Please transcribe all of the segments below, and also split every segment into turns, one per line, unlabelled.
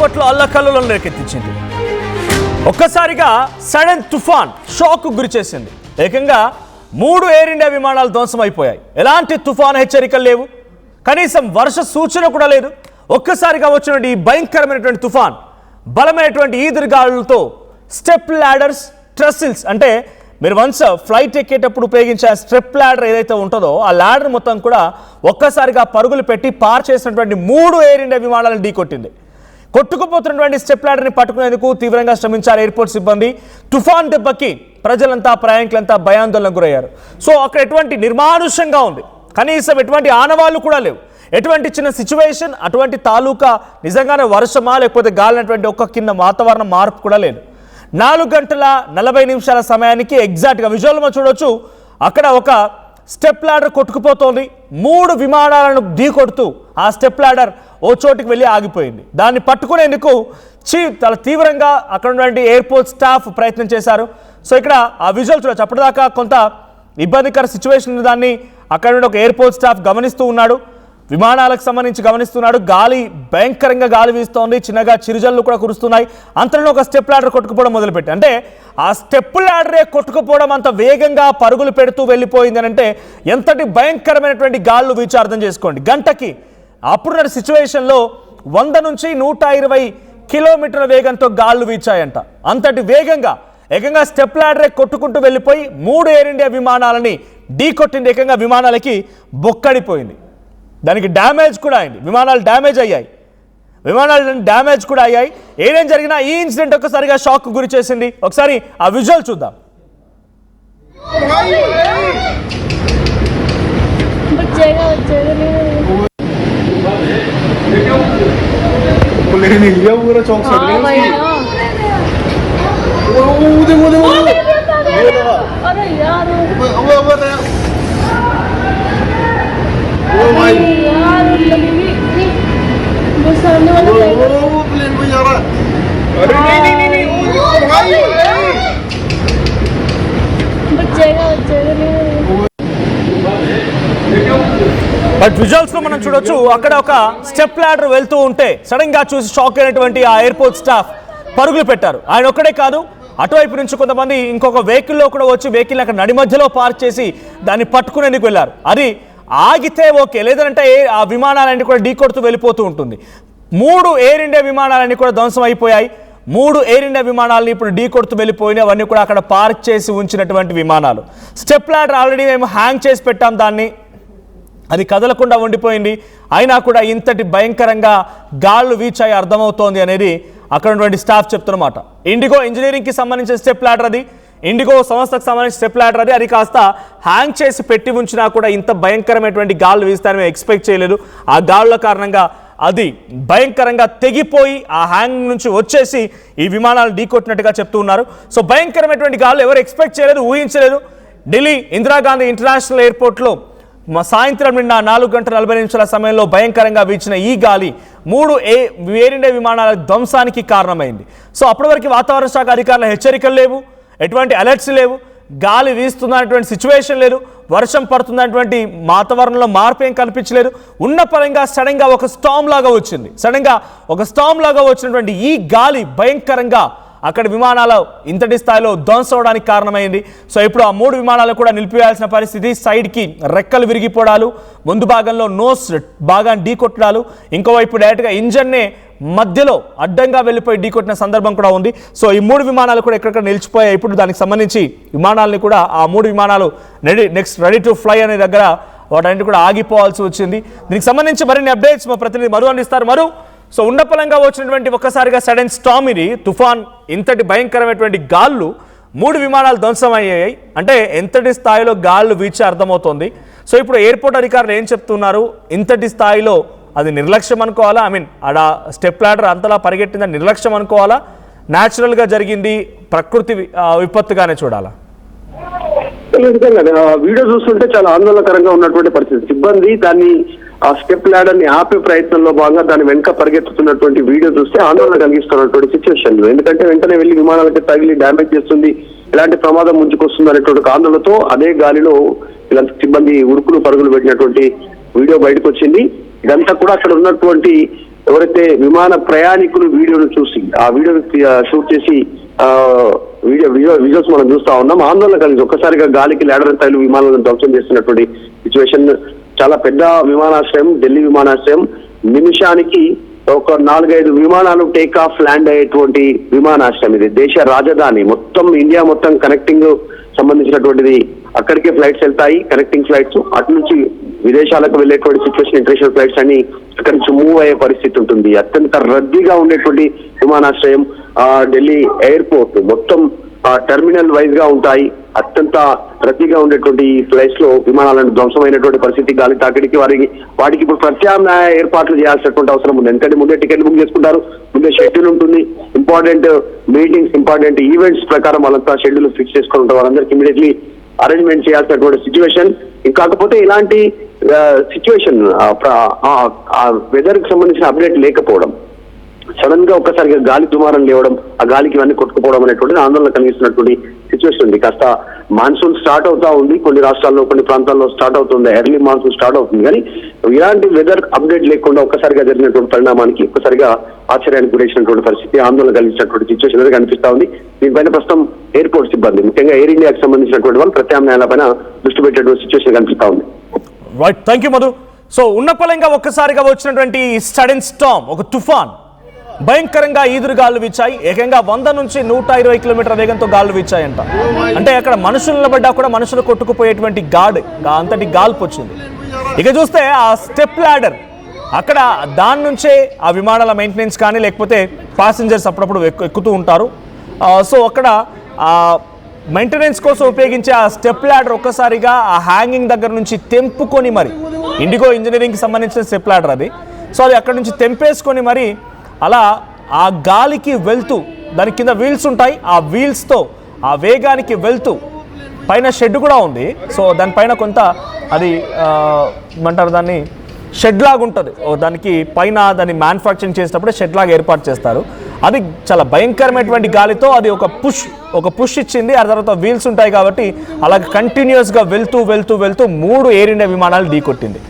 ఎయిర్పోర్ట్లో అల్లకల్లోలం రేకెత్తించింది. ఒక్కసారిగా సడన్ తుఫాన్ షాక్ గురి చేసింది. ఏకంగా 3 ఎయిర్ ఇండియా విమానాలు ధ్వంసమైపోయాయి. ఎలాంటి తుఫాన్ హెచ్చరికలు లేవు, కనీసం వర్ష సూచన కూడా లేదు. ఒక్కసారిగా వచ్చినటువంటి ఈ భయంకరమైనటువంటి తుఫాన్ బలమైనటువంటి ఈదురుగాలులతో స్టెప్ ల్యాడర్స్, ట్రసిల్స్ అంటే మీరు వన్స్ ఫ్లైట్ ఎక్కేటప్పుడు ఉపయోగించే స్టెప్ ల్యాడర్ ఏదైతే ఉంటుందో ఆ ల్యాడర్ మొత్తం కూడా ఒక్కసారిగా పరుగులు పెట్టి పార్ చేసినటువంటి 3 ఎయిర్ ఇండియా విమానాలను ఢీకొట్టింది. కొట్టుకుపోతున్నటువంటి స్టెప్ ల్యాడర్ని పట్టుకునేందుకు తీవ్రంగా శ్రమించారు ఎయిర్పోర్ట్ సిబ్బంది. తుఫాన్ దెబ్బకి ప్రజలంతా, ప్రయాణికులంతా భయాందోళనకు గురయ్యారు. సో అక్కడ ఎటువంటి నిర్మానుష్యంగా ఉంది, కనీసం ఎటువంటి ఆనవాళ్లు కూడా లేవు. ఎటువంటి చిన్న సిచ్యువేషన్, అటువంటి తాలూకా నిజంగానే వర్షమా లేకపోతే గాలినటువంటి ఒక్క కింద వాతావరణ మార్పు కూడా లేదు. 4 గంటల 40 నిమిషాల సమయానికి ఎగ్జాక్ట్గా విజువల్లో చూడొచ్చు, అక్కడ ఒక స్టెప్ ల్యాడర్ కొట్టుకుపోతోంది. 3 విమానాలను ఢీకొడుతూ ఆ స్టెప్ ల్యాడర్ ఓ చోటుకి వెళ్ళి ఆగిపోయింది. దాన్ని పట్టుకునేందుకు చాలా తీవ్రంగా అక్కడ ఉన్నటువంటి ఎయిర్పోర్ట్ స్టాఫ్ ప్రయత్నం చేశారు. సో ఇక్కడ ఆ విజువల్ చూడొచ్చు. అప్పటిదాకా కొంత ఇబ్బందికర సిచ్యువేషన్ దాన్ని అక్కడ నుండి ఒక ఎయిర్పోర్ట్ స్టాఫ్ గమనిస్తూ ఉన్నాడు, విమానాలకు సంబంధించి గమనిస్తున్నాడు. గాలి భయంకరంగా గాలి వీస్తోంది, చిన్నగా చిరుజల్లు కూడా కురుస్తున్నాయి. అంతలో ఒక స్టెప్ ల్యాడర్ కొట్టుకుపోవడం మొదలుపెట్టి, అంటే ఆ స్టెప్ ల్యాడరే కొట్టుకుపోవడం అంత వేగంగా పరుగులు పెడుతూ వెళ్ళిపోయింది అని అంటే ఎంతటి భయంకరమైనటువంటి గాళ్ళు వీచి అర్థం చేసుకోండి. గంటకి అప్పుడున్న సిచ్యువేషన్లో 100 నుంచి 120 కిలోమీటర్ల వేగంతో గాళ్ళు వీచాయంట. అంతటి వేగంగా ఏకంగా స్టెప్ ల్యాడరే కొట్టుకుంటూ వెళ్ళిపోయి 3 ఎయిర్ ఇండియా విమానాలని ఢీకొట్టింది. ఏకంగా విమానాలకి బొక్కడిపోయింది, దానికి డ్యామేజ్ కూడా అయింది. విమానాలు డ్యామేజ్ అయ్యాయి, ఏదేం జరిగినా ఈ ఇన్సిడెంట్ ఒక్కసారిగా షాక్ గురి చేసింది. ఒకసారి ఆ విజువల్ చూద్దాం. బట్ విజువల్స్ లో మనం చూడొచ్చు, అక్కడ ఒక స్టెప్ ల్యాడర్ వెళ్తూ ఉంటే సడన్ గా చూసి షాక్ అయినటువంటి ఆ ఎయిర్పోర్ట్ స్టాఫ్ పరుగులు పెట్టారు. ఆయన ఒక్కడే కాదు, అటువైపు నుంచి కొంతమంది ఇంకొక వెహికల్లో కూడా వచ్చి వెహికల్ అక్కడ నడి మధ్యలో పార్క్ చేసి దాన్ని పట్టుకునేందుకు వెళ్ళారు. అది ఆగితే ఓకే, లేదంటే ఆ విమానాలన్నీ కూడా ఢీకొడుతూ వెళ్ళిపోతూ ఉంటుంది. 3 ఎయిర్ ఇండియా విమానాలన్నీ కూడా ధ్వంసం అయిపోయాయి. 3 ఎయిర్ ఇండియా విమానాలని ఇప్పుడు ఢీకొడుతూ వెళ్ళిపోయినాయి. అవన్నీ కూడా అక్కడ పార్క్ చేసి ఉంచినటువంటి విమానాలు. స్టెప్ ల్యాడర్ ఆల్రెడీ మేము హ్యాంగ్ చేసి పెట్టాం, దాన్ని అది కదలకుండా ఉండిపోయింది. అయినా కూడా ఇంతటి భయంకరంగా గాళ్ళు వీచాయి అర్థమవుతోంది అనేది అక్కడ ఉన్నటువంటి స్టాఫ్ చెప్తున్నమాట. ఇండిగో ఇంజనీరింగ్కి సంబంధించిన స్టెప్ ల్యాడర్ అది, ఇండిగో సంస్థకు సంబంధించిన స్టెప్ ల్యాడర్ అది. అది కాస్త హ్యాంగ్ చేసి పెట్టి ఉంచినా కూడా ఇంత భయంకరమైనటువంటి గాళ్ళు వీస్తారని మేము ఎక్స్పెక్ట్ చేయలేదు. ఆ గాళ్ళ కారణంగా అది భయంకరంగా తెగిపోయి ఆ హ్యాంగ్ నుంచి వచ్చేసి ఈ విమానాలు ఢీకొట్టినట్టుగా చెప్తూ ఉన్నారు. సో భయంకరమైనటువంటి గాళ్ళు ఎవరు ఎక్స్పెక్ట్ చేయలేదు, ఊహించలేదు. ఢిల్లీ ఇందిరాగాంధీ ఇంటర్నేషనల్ ఎయిర్పోర్ట్లో సాయంత్రం నిన్న 4 గంటల 40 నిమిషాల సమయంలో భయంకరంగా వీచిన ఈ గాలి 3 ఎయిర్ ఇండియా విమానాల ధ్వంసానికి కారణమైంది. సో అప్పటి వరకు వాతావరణ శాఖ అధికారుల హెచ్చరికలు లేవు, ఎటువంటి అలర్ట్స్ లేవు, గాలి వీస్తున్నటువంటి సిచ్యువేషన్ లేదు, వర్షం పడుతున్నటువంటి వాతావరణంలో మార్పు ఏం కనిపించలేదు. ఉన్న పరంగా సడన్గా ఒక స్టామ్ లాగా వచ్చినటువంటి ఈ గాలి భయంకరంగా అక్కడ విమానాలు ఇంతటి స్థాయిలో ధ్వంసం అవడానికి కారణమైంది. సో ఇప్పుడు ఆ 3 విమానాలు కూడా నిలిపివేయాల్సిన పరిస్థితి. సైడ్కి రెక్కలు విరిగిపోవడాలు, ముందు భాగంలో నోస్ భాగాన్ని ఢీకొట్టడాలు, ఇంకోవైపు డైరెక్ట్గా ఇంజన్నే మధ్యలో అడ్డంగా వెళ్ళిపోయి ఢీకొట్టిన సందర్భం కూడా ఉంది. సో ఈ 3 విమానాలు కూడా ఎక్కడెక్కడ నిలిచిపోయాయి. ఇప్పుడు దానికి సంబంధించి విమానాలని కూడా ఆ 3 విమానాలు రెడీ టు ఫ్లై అనే దగ్గర వాటన్నిటి కూడా ఆగిపోవాల్సి వచ్చింది. దీనికి సంబంధించి మరిన్ని అప్డేట్స్ మా ప్రతినిధి మరు అందిస్తారు. మరు, సో ఉండపలంగా వచ్చినటువంటి ఒక్కసారిగా సడన్ స్టామ్ ఇది, తుఫాన్, ఇంతటి భయంకరమైనటువంటి గాళ్ళు, 3 విమానాలు ధ్వంసమయ్యాయి అంటే ఎంతటి స్థాయిలో గాళ్ళు వీచి అర్థమవుతోంది. సో ఇప్పుడు ఎయిర్పోర్ట్ అధికారులు ఏం చెప్తున్నారు, ఇంతటి స్థాయిలో అది నిర్లక్ష్యం అనుకోవాలా, ఆడ స్టెప్ ల్యాడర్ అంతలా పరిగెట్టిందని నిర్లక్ష్యం అనుకోవాలా, న్యాచురల్గా జరిగింది ప్రకృతి విపత్తుగానే చూడాలా?
వీడియో చూస్తుంటే చాలా ఆందోళనకరంగా ఉన్నటువంటి పరిస్థితి. సిబ్బంది దాన్ని ఆ స్టెప్ ల్యాడర్ ని ఆపే ప్రయత్నంలో భాగంగా దాని వెనక పరిగెత్తుతున్నటువంటి వీడియో చూస్తే ఆందోళన కలిగిస్తున్నటువంటి సిచ్యువేషన్. ఎందుకంటే వెంటనే వెళ్లి విమానాలకి తగిలి డ్యామేజ్ చేస్తుంది, ఎలాంటి ప్రమాదం ముంచుకొస్తుంది అనేటువంటి ఆందోళనతో అదే గాలిలో ఇలాంటి సిబ్బంది ఉరుకులు పరుగులు పెట్టినటువంటి వీడియో బయటకు వచ్చింది. ఇదంతా కూడా అక్కడ ఉన్నటువంటి ఎవరైతే విమాన ప్రయాణికులు వీడియోను చూసి ఆ వీడియోను షూట్ చేసి విజువల్స్ మనం చూస్తా ఉన్నాం. ఆందోళన కలిగి ఒక్కసారిగా గాలికి లాడర్ స్థాయిలో విమానాలను ధ్వంసం చేస్తున్నటువంటి సిచ్యువేషన్. చాలా పెద్ద విమానాశ్రయం, ఢిల్లీ విమానాశ్రయం. నిమిషానికి ఒక 4-5 విమానాలు టేక్ ఆఫ్ ల్యాండ్ అయ్యేటువంటి విమానాశ్రయం ఇది. దేశ రాజధాని, మొత్తం ఇండియా మొత్తం కనెక్టింగ్ సంబంధించినటువంటిది. అక్కడికే ఫ్లైట్స్ వెళ్తాయి, కనెక్టింగ్ ఫ్లైట్స్. అటు నుంచి విదేశాలకు వెళ్ళేటువంటి సిచ్యువేషన్, ఇంటర్నేషనల్ ఫ్లైట్స్ అన్ని అక్కడి నుంచి మూవ్ అయ్యే పరిస్థితి ఉంటుంది. అత్యంత రద్దీగా ఉండేటువంటి విమానాశ్రయం ఢిల్లీ ఎయిర్పోర్ట్. మొత్తం టెర్మినల్ వైజ్ గా ఉంటాయి. అత్యంత రద్దీగా ఉండేటువంటి ఫ్లైట్స్ లో విమానాలను ధ్వంసమైనటువంటి పరిస్థితి. గాలి తాకిడికి వాటికి ఇప్పుడు ప్రత్యామ్నాయ ఏర్పాట్లు చేయాల్సినటువంటి అవసరం ఉంది. ఎందుకంటే ముందే టికెట్లు బుక్ చేసుకుంటారు, ముందే షెడ్యూల్ ఉంటుంది. ఇంపార్టెంట్ మీటింగ్స్, ఇంపార్టెంట్ ఈవెంట్స్ ప్రకారం వాళ్ళంతా షెడ్యూల్ ఫిక్స్ చేసుకుని ఉంటారు. వాళ్ళందరికీ ఇమీడియట్లీ అరేంజ్మెంట్ చేయాల్సినటువంటి సిచ్యువేషన్. కాకపోతే ఇలాంటి సిచ్యువేషన్ వెదర్ కి సంబంధించిన అప్డేట్ లేకపోవడం, సడన్ గా ఒక్కసారిగా గాలి దుమారం లేవడం, ఆ గాలికి ఇవన్నీ కొట్టుకుపోవడం అనేటువంటిది ఆందోళన కలిగిస్తున్నటువంటి సిచ్యువేషన్ ఉంది. కాస్త మాన్సూన్ స్టార్ట్ అవుతా ఉంది, కొన్ని రాష్ట్రాల్లో కొన్ని ప్రాంతాల్లో స్టార్ట్ అవుతుంది, ఎర్లీ మాన్సూన్ స్టార్ట్ అవుతుంది. కానీ ఇలాంటి వెదర్ అప్డేట్ లేకుండా ఒక్కసారిగా జరిగినటువంటి పరిణామానికి ఒక్కసారిగా ఆశ్చర్యానికి గురైనటువంటి పరిస్థితి, ఆందోళన కలిగించినటువంటి సిచ్యువేషన్ అనేది కనిపిస్తా ఉంది. దీనిపైన ప్రస్తుతం ఎయిర్పోర్ట్ సిబ్బంది, ముఖ్యంగా ఎయిర్ ఇండియాకి సంబంధించినటువంటి వాళ్ళు ప్రత్యామ్నాయాలపైన దృష్టి పెట్టేటువంటి సిచ్యువేషన్ కనిపిస్తా ఉంది.
Right, thank you Madhu. So ఉన్నపలంగా ఒక్కసారిగా వచ్చినటువంటి సడన్ స్టార్మ్, ఒక తుఫాన్, భయంకరంగా ఈదురుగాలు వీచాయి. ఏకంగా 100 నుంచి 120 కిలోమీటర్ల వేగంతో గాలు వీచాయంట. అంటే అక్కడ మనుషులు నిలబడ్డా కూడా మనుషులు కొట్టుకుపోయేటువంటి అంతటి గాల్పు వచ్చింది. ఇక చూస్తే ఆ స్టెప్ ల్యాడర్, అక్కడ దాని నుంచే ఆ విమానాల మెయింటెనెన్స్ కానీ లేకపోతే ప్యాసింజర్స్ అప్పుడప్పుడు ఎక్కుతూ ఉంటారు. సో అక్కడ మెయింటెనెన్స్ కోసం ఉపయోగించే ఆ స్టెప్ ల్యాడర్ ఒక్కసారిగా ఆ హ్యాంగింగ్ దగ్గర నుంచి తెంపుకొని మరి, ఇండిగో ఇంజనీరింగ్కి సంబంధించిన స్టెప్ ల్యాడర్ అది. సో అది అక్కడ నుంచి తెంపేసుకొని మరి అలా ఆ గాలికి వెళ్తూ, దాని కింద వీల్స్ ఉంటాయి, ఆ వీల్స్తో ఆ వేగానికి వెళ్తూ, పైన షెడ్ కూడా ఉంది. సో దానిపైన కొంత అది ఏమంటారు దాన్ని, షెడ్ లాగా ఉంటుంది. దానికి పైన దాన్ని మ్యానుఫ్యాక్చరింగ్ చేసేటప్పుడు షెడ్ లాగా ఏర్పాటు చేస్తారు. అది చాలా భయంకరమైనటువంటి గాలితో అది ఒక పుష్ ఇచ్చింది. ఆ తర్వాత వీల్స్ ఉంటాయి కాబట్టి అలాగే కంటిన్యూస్గా వెళ్తూ 3 ఎయిర్ ఇండియా విమానాలు ఢీకొట్టింది.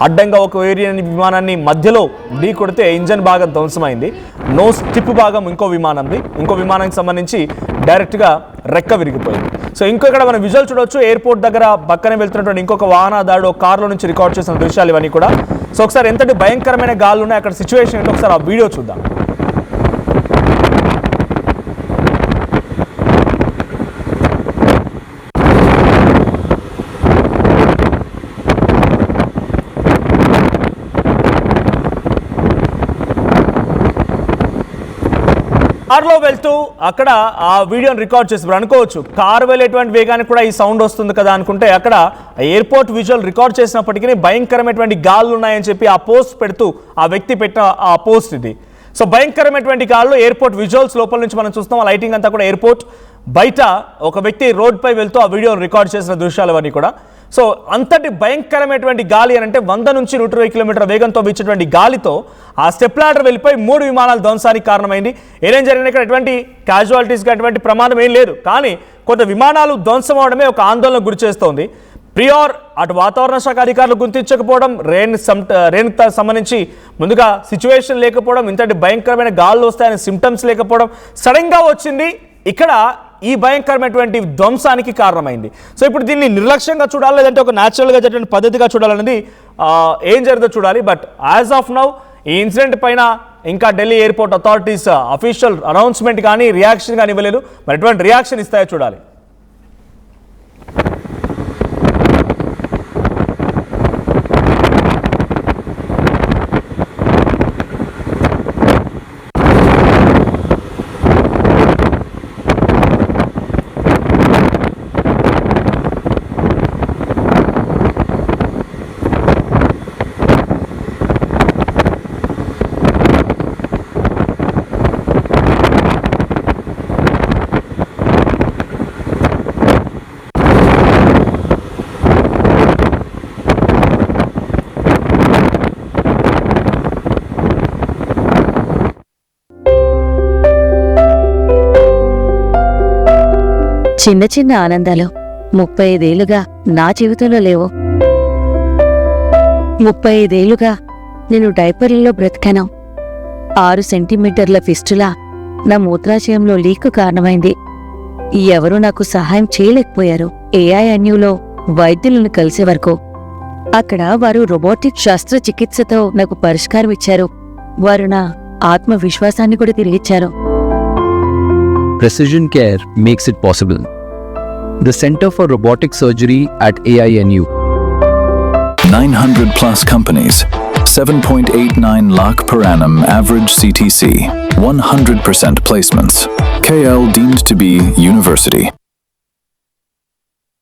అడ్డంగా ఒక ఎయిర్ ఇండియా విమానాన్ని మధ్యలో ఢీ కొడితే ఇంజన్ భాగం ధ్వంసమైంది. నోస్ టిప్ భాగం ఇంకో విమానానికి సంబంధించి డైరెక్ట్గా రెక్క విరిగిపోయింది. సో ఇంకొకటి మనం విజువల్ చూడవచ్చు. ఎయిర్పోర్ట్ దగ్గర పక్కనే వెళ్తున్నటువంటి ఇంకొక వాహనదారుడు కార్లో నుంచి రికార్డ్ చేసిన దృశ్యాలు ఇవన్నీ కూడా. సో ఒకసారి ఎంతటి భయంకరమైన గాలు ఉన్నాయి అక్కడ సిచ్యువేషన్ ఏంటో ఒకసారి ఆ వీడియో చూద్దాం. కార్లో వెళ్తూ అక్కడ ఆ వీడియోని రికార్డ్ చేసి అనుకోవచ్చు కారు వెళ్ళేటువంటి వేగానికి కూడా ఈ సౌండ్ వస్తుంది కదా అనుకుంటే, అక్కడ ఎయిర్పోర్ట్ విజువల్ రికార్డ్ చేసినప్పటికీ భయంకరమైనటువంటి గాలు ఉన్నాయని చెప్పి ఆ పోస్ట్ పెడుతూ ఆ వ్యక్తి పెట్టిన ఆ పోస్ట్ ఇది. సో భయంకరమైనటువంటి గాల్లో ఎయిర్పోర్ట్ విజువల్స్ లోపల నుంచి మనం చూస్తాం. ఆ లైటింగ్ అంతా కూడా ఎయిర్పోర్ట్ బయట ఒక వ్యక్తి రోడ్పై వెళ్తూ ఆ వీడియోని రికార్డ్ చేసిన దృశ్యాలు అవన్నీ కూడా. సో అంతటి భయంకరమైనటువంటి గాలి అని అంటే 100 నుంచి 120 కిలోమీటర్ల వేగంతో వీచేటువంటి గాలితో ఆ స్టెప్ లాడర్ వెళ్ళిపోయి 3 విమానాల ధ్వంసానికి కారణమైంది. ఏం జరిగిన ఇక్కడ ఎటువంటి క్యాజువాలిటీస్గా ఎటువంటి ప్రమాదం ఏం లేదు, కానీ కొంత విమానాలు ధ్వంసం అవడమే ఒక ఆందోళనకు గురి చేస్తోంది. ప్రియార్ అటు వాతావరణ శాఖ అధికారులు గుర్తించకపోవడం, రెయిన్కి సంబంధించి ముందుగా సిచ్యువేషన్ లేకపోవడం, ఇంతటి భయంకరమైన గాలు వస్తాయనే సిమ్టమ్స్ లేకపోవడం, సడన్గా వచ్చింది ఇక్కడ ఈ భయంకరమైనటువంటి ధ్వంసానికి కారణమైంది. సో ఇప్పుడు దీన్ని నిర్లక్ష్యంగా చూడాలి, లేదంటే ఒక న్యాచురల్గా జరిగిన పద్ధతిగా చూడాలనేది ఏం జరుగుతుందో చూడాలి. బట్ యాజ్ ఆఫ్ నౌ ఈ ఇన్సిడెంట్ పైన ఇంకా Delhi airport authorities official announcement కానీ రియాక్షన్ కానీ ఇవ్వలేదు. మరి ఎటువంటి రియాక్షన్ ఇస్తాయో చూడాలి.
చిన్న చిన్న ఆనందాలు 35 ఏళ్లుగా నా జీవితంలో లేవు. 35 ఏళ్లుగా నేను డైపర్లలో బ్రతికాను. 6 సెంటీమీటర్ల ఫిస్టులా నా మూత్రాశయంలో లీక్ కారణమైంది. ఎవరూ నాకు సహాయం చేయలేకపోయారు. ఏఐఎన్యూలో వైద్యులను కలిసే వరకు అక్కడ వారు రోబోటిక్ శస్త్రచికిత్సతో నాకు పరిష్కారం ఇచ్చారు. వారు నా ఆత్మవిశ్వాసాన్ని కూడా తిరిగిచ్చారు.
Precision care makes it possible. The Center for Robotic Surgery at AINU.
900 plus companies, 7.89 lakh per annum average CTC, 100% placements. KL deemed to be university.